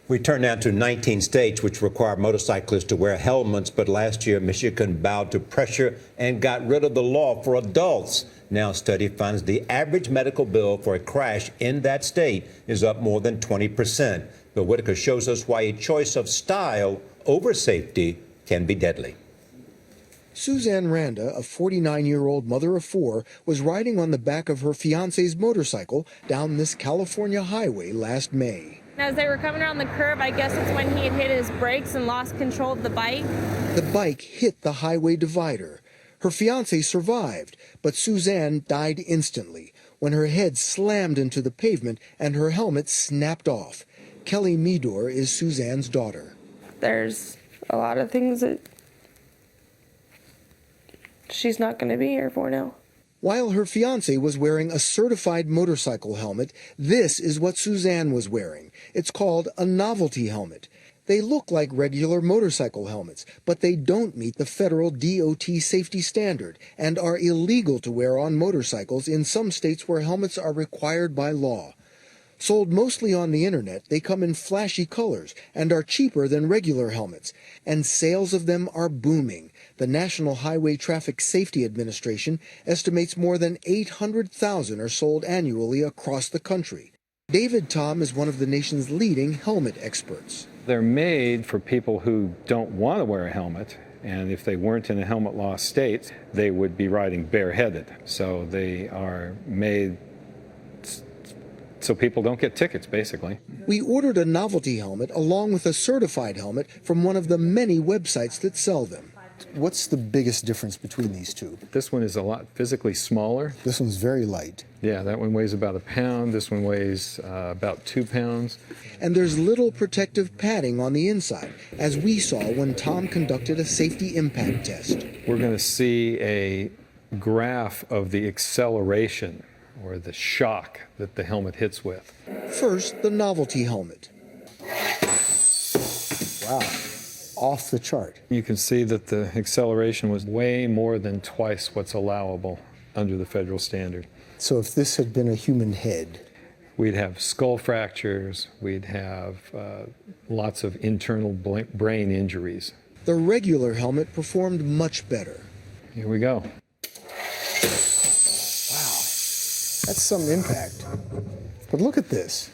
We turn now to 19 states which require motorcyclists to wear helmets, but last year Michigan bowed to pressure and got rid of the law for adults. Now a study finds the average medical bill for a crash in that state is up more than 20%. Bill Whitaker shows us why a choice of style over safety can be deadly. Suzanne Randa, a 49-year-old mother of four, was riding on the back of her fiance's motorcycle down this California highway last May. As they were coming around the curve, I guess it's when he had hit his brakes and lost control of the bike. The bike hit the highway divider. Her fiancé survived, but Suzanne died instantly when her head slammed into the pavement and her helmet snapped off. Kelly Meador is Suzanne's daughter. There's a lot of things that she's not going to be here for now. While her fiancé was wearing a certified motorcycle helmet, this is what Suzanne was wearing. It's called a Novelty helmet. They look like regular motorcycle helmets, but they don't meet the federal DOT safety standard and are illegal to wear on motorcycles in some states where helmets are required by law. Sold mostly on the internet, they come in flashy colors and are cheaper than regular helmets, and sales of them are booming. The National Highway Traffic Safety Administration estimates more than 800,000 are sold annually across the country. David Tom is one of the nation's leading helmet experts. They're made for people who don't want to wear a helmet, and if they weren't in a helmet law state, they would be riding bareheaded. So they are made so people don't get tickets, basically. We ordered a Novelty helmet along with a certified helmet from one of the many websites that sell them. What's the biggest difference between these two? This one is a lot physically smaller. This one's very light. Yeah, that one weighs about 1 pound. This one weighs about 2 pounds. And there's little protective padding on the inside, as we saw when Tom conducted a safety impact test. We're going to see a graph of the acceleration or the shock that the helmet hits with. First, the Novelty helmet. Wow, off the chart. You can see that the acceleration was way more than twice what's allowable under the federal standard. So if this had been a human head, we'd have skull fractures, we'd have lots of internal brain injuries. The regular helmet performed much better. Here we go. That's some impact. But look at this.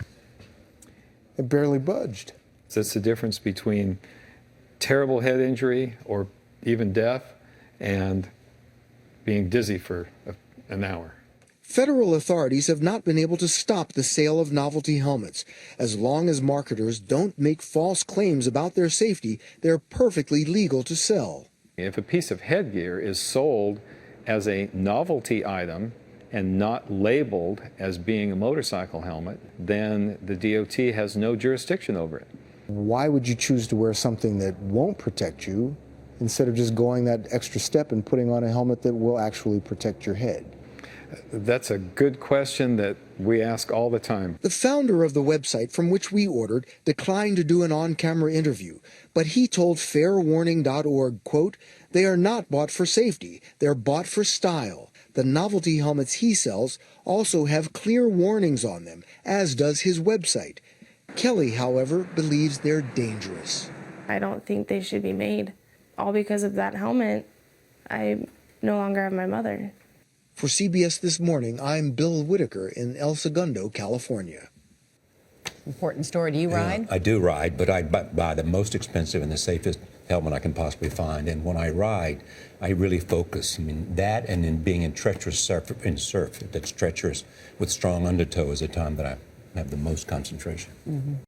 It barely budged. That's the difference between terrible head injury or even death and being dizzy for an hour. Federal authorities have not been able to stop the sale of Novelty helmets. As long as marketers don't make false claims about their safety, they're perfectly legal to sell. If a piece of headgear is sold as a novelty item and not labeled as being a motorcycle helmet, then the DOT has no jurisdiction over it. Why would you choose to wear something that won't protect you instead of just going that extra step and putting on a helmet that will actually protect your head? That's a good question that we ask all the time. The founder of the website from which we ordered declined to do an on-camera interview, but he told fairwarning.org, quote, "They are not bought for safety, they're bought for style. The Novelty helmets he sells also have clear warnings on them, as does his website." Kelly, however, believes they're dangerous. I don't think they should be made. All because of that helmet, I no longer have my mother. For CBS This Morning, I'm Bill Whitaker in El Segundo, California. Important story. Do you ride? I do ride, but I buy the most expensive and the safest helmet I can possibly find. And when I ride, I really focus. I mean, that and in being in treacherous surf that's treacherous with strong undertow is a time that I have the most concentration.